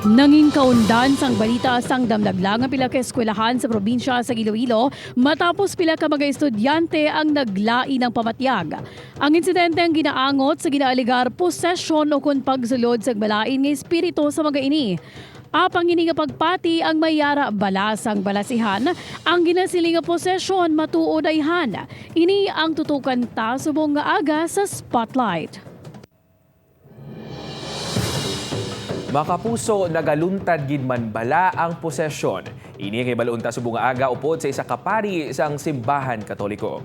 Nanging kaundan sang balita sang damlaglang ang pila ka eskwelahan sa probinsya sa Iloilo matapos pila ka mga estudyante ang naglai ng pamatyag. Ang insidente ang ginaangot sa ginaaligar posesyon o kun pagsulod sa balain nga espiritu sa mga ini. Apang ini nga pagpati ang mayara balasang balasihan, ang ginasiling nga posesyon matuod ayhan. Ini ang tutukan ta subong nga aga sa Spotlight. Makapuso nagaluntad gid man bala ang posesyon. Ini kay balaon ta subong nga aga upod sa isa ka pari sang simbahan Katoliko.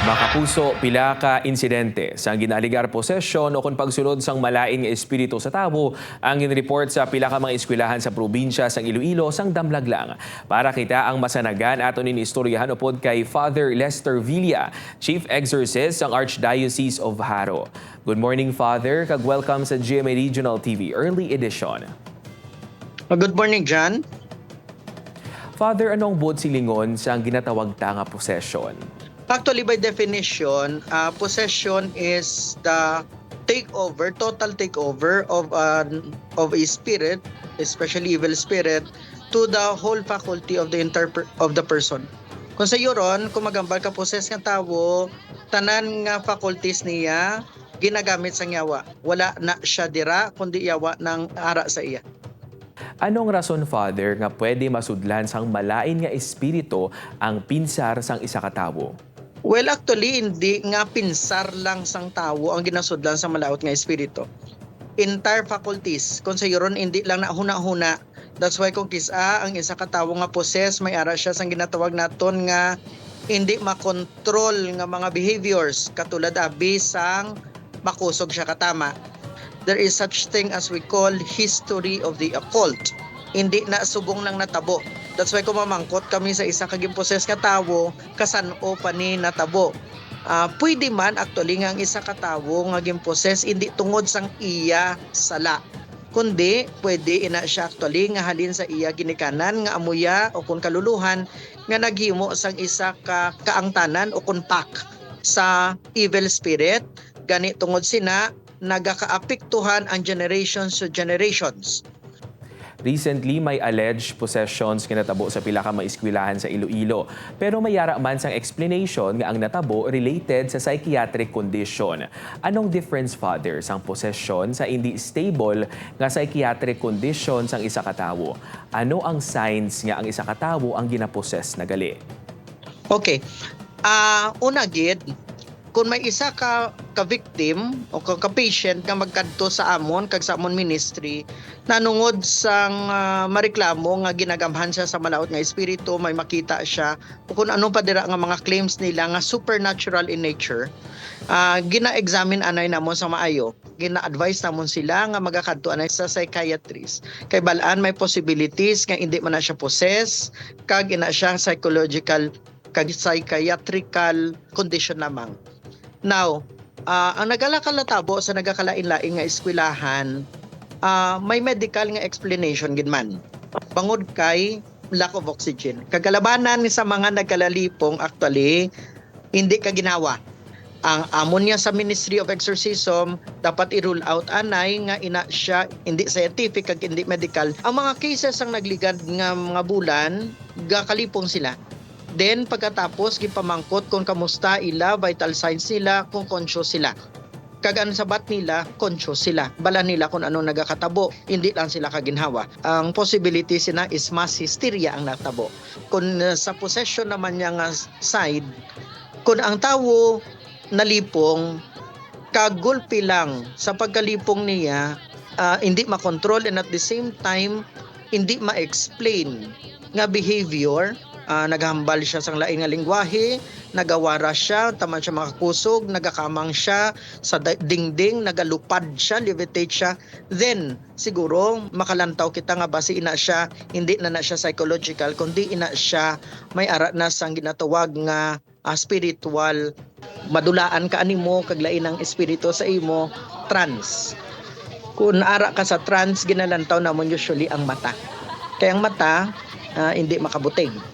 Makapuso pila ka insidente sang ginaaligar posesyon o kun pagsulod sang malain nga espiritu sa tawo ang ginreport sa pila ka mga eskwelahan sa probinsya sang Iloilo sang damlaglang. Para kita ang masanagan aton nin istoryahan upod kay Father Lester Villa, Chief Exorcist sang Archdiocese of Haro. Good morning, Father, kag welcome sa GMA Regional TV Early Edition. Good morning, John. Father, anong bod silingon sang ginatawag ta nga possession? Actually, by definition, possession is the takeover, total takeover of a spirit, especially evil spirit, to the whole faculty of the person. Kung sa yoron, kung magambal ka possess nga tawo, tanan nga faculties niya ginagamit sa yawa. Wala na siya dira kundi yawa ng ara sa iya. Anong rason, Father, nga pwede masudlan sang malain nga espiritu ang pinsar sang isa ka tawo? Well, actually, hindi nga pinsar lang sang tawo ang ginasudlan sa malaot nga espiritu. Entire faculties. Kung sa yoron, hindi lang na huna-huna. That's why kung kisa ang isa ka tawo nga possess, may ara siya sang ginatawag naton nga hindi makontrol nga mga behaviors. Katulad abi sang makusog siya katama. There is such thing as we call history of the occult. Hindi na subong nang natabo. That's why kung mamangkot kami sa isa kaging poses nga tawo, kasano pa ni natabo. Pwede man actually nga ang isa ka tawo nga gimposes hindi tungod sang iya sala. Kundi pwede ina siya actually nga halin sa iya ginikanan nga amuya o kun kaluluhan nga naghimo sang isa ka kaangtanan o kun pak sa evil spirit. Gani tungod sina nagakaapektuhan ang generations to generations. Recently, may alleged possessions kinatabo sa pila ka mga eskwelahan sa Iloilo. Pero may yara man sang explanation nga ang natabo related sa psychiatric condition. Anong difference, Father, sang possession sa hindi stable nga psychiatric condition sang isa ka tawo? Ano ang signs nga ang isa ka tawo ang ginapossess na gali? Okay. Una gid, kung may isa ka victim o ka patient nga magkadto sa amon kag sa amon ministry nanungod sang mareklamo nga ginagamhan siya sa malaut nga espiritu, may makita siya o kung ano pa dira nga mga claims nila nga supernatural in nature, gina-examine anay namon sa maayo, gina-advise namon sila nga magakadto anay sa psychiatrist kay balaan may possibilities nga hindi man na siya possess kag ina siya psychological kag psychiatrical condition lamang. Now, ang nagalakalатabo sa nagakalain-lain nga eskwelahan, may medical nga explanation gid man. Bangod kay lack of oxygen. Kagalabanan ni sa mga nagkalalipong actually hindi ka ginawa. Ang amon niya sa Ministry of Exorcism dapat i-rule out anay nga ina siya hindi scientific kag hindi medical. Ang mga cases ang nagligad nga mga bulan gakalipong sila. Then pagkatapos gipamangkot kung kamusta ila, vital signs nila, kung conscious sila. Kagan sabat nila, conscious sila. Bala nila kung ano nagakatabo, hindi lang sila kaginhawa. Ang possibility sina is mass hysteria ang natabo. Kung sa possession naman niya nga side, kung ang tawo nalipong, kagulpi lang sa pagkalipong niya, hindi makontrol and at the same time, hindi ma-explain nga behavior, naghambal siya sang lain nga lingwahe, nagawara siya, taman siya makakusog, nagakamang siya sa dingding, nagalupad siya, levitate siya, then siguro makalantaw kita nga basi ina siya, hindi na siya psychological, kundi ina siya may ara na sang ginatawag nga spiritual, madulaan ka animo, kag lain ang espiritu sa imo, trance. Kung ara ka sa trance, ginalantaw namon usually ang mata. Kaya ang mata, hindi makabuting.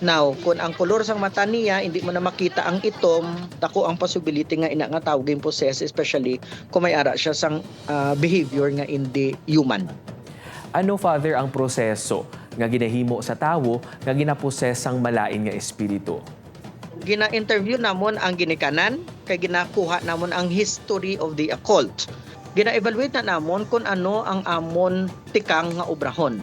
Now, kung ang kolor sang mata niya, hindi mo na makita ang itom, dako ang possibility nga ina nga tawag yung possess, especially kung may ara siya sang behavior nga hindi human. Ano, Father, ang proseso nga ginahimo sa tawo nga ginaposes ang malain nga espiritu? Gina-interview namon ang ginikanan, kay ginakuha namon ang history of the occult. Gina-evaluate na namon kung ano ang amon tikang nga obrahon.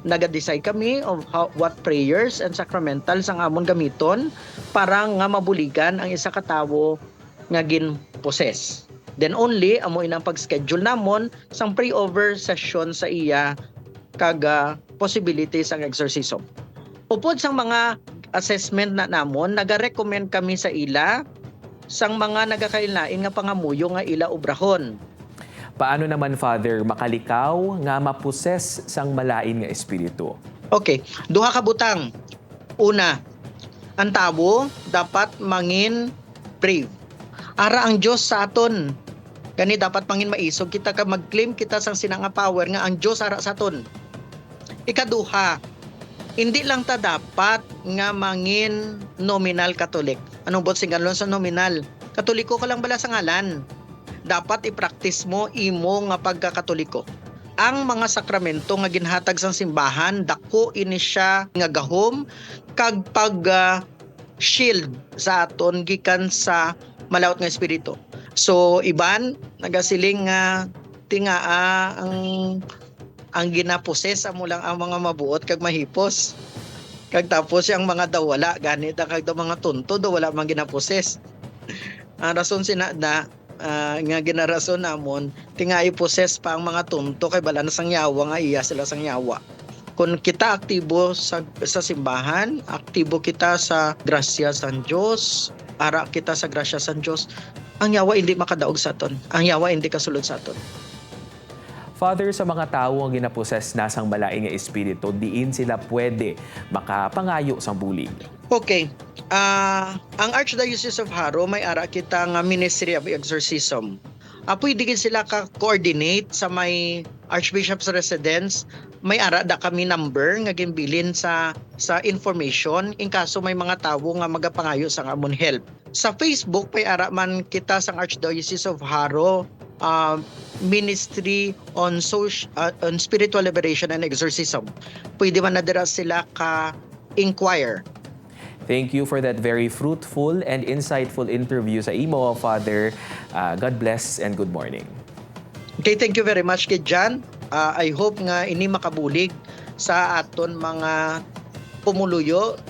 Nag-decide kami of what prayers and sacramentals ang amon gamiton para nga mabuligan ang isa ka tawo nga gin-possess. Then only amo inang pag-schedule namon sang pre-over session sa iya kag possibilities ang exorcism. Upod sang mga assessment na namon, naga-recommend kami sa ila sang mga nagakailain nga pangamuyo nga ila obrahon. Paano naman, Father, makalikaw nga maposes sang malain nga espiritu? Okay, duha ka butang. Una, ang tawo dapat mangin brave. Ara ang Dios sa aton. Kani dapat mangin maisog kita ka mag-claim kita sang sinanga power nga ang Dios ara sa aton. Ikaduha, hindi lang ta dapat nga mangin nominal Katolik. Anong bot singalon sa nominal? Katoliko ka lang bala sa ngalan. Dapat i-practice mo imo nga pagkakatoliko. Ang mga sakramento nga ginhatag sang simbahan, dako ini siya nga gahom kag pag shield sa aton gikan sa malawot nga espiritu. So iban nagasiling nga tingaa ang ginaposes amo lang ang mga mabuot kag mahipos. Kag tapos yung mga dawala ganit kag mga tunto daw wala man ginaposes. Ang rason sinada nga ginarason namon tingay poses pa ang mga tunto kay bala na sang yawa nga iya sila sang yawa. Kung kita aktibo sa simbahan, aktibo kita sa grasya san Dios, ara kita sa grasya san Dios, ang yawa hindi makadaog sa aton. Ang yawa hindi kasulod sa aton. Father, sa mga tao ang ginaposes na sang malain nga espiritu, diin sila pwede makapangayo sang bulig. Okay. Ang Archdiocese of Haro may ara kita nga Ministry of Exorcism. Pwede gid sila ka-coordinate sa may Archbishop's Residence. May ara da kami number nga ginbilin sa information in kaso may mga tawo nga magapangayo sa amon help. Sa Facebook may ara man kita sang Archdiocese of Haro Ministry on Spiritual Liberation and Exorcism. Pwede man na dira sila ka-inquire. Thank you for that very fruitful and insightful interview sa imo, Father. God bless and good morning. Okay, thank you very much kay Jan. I hope nga ini makabulig sa aton mga pumuluyo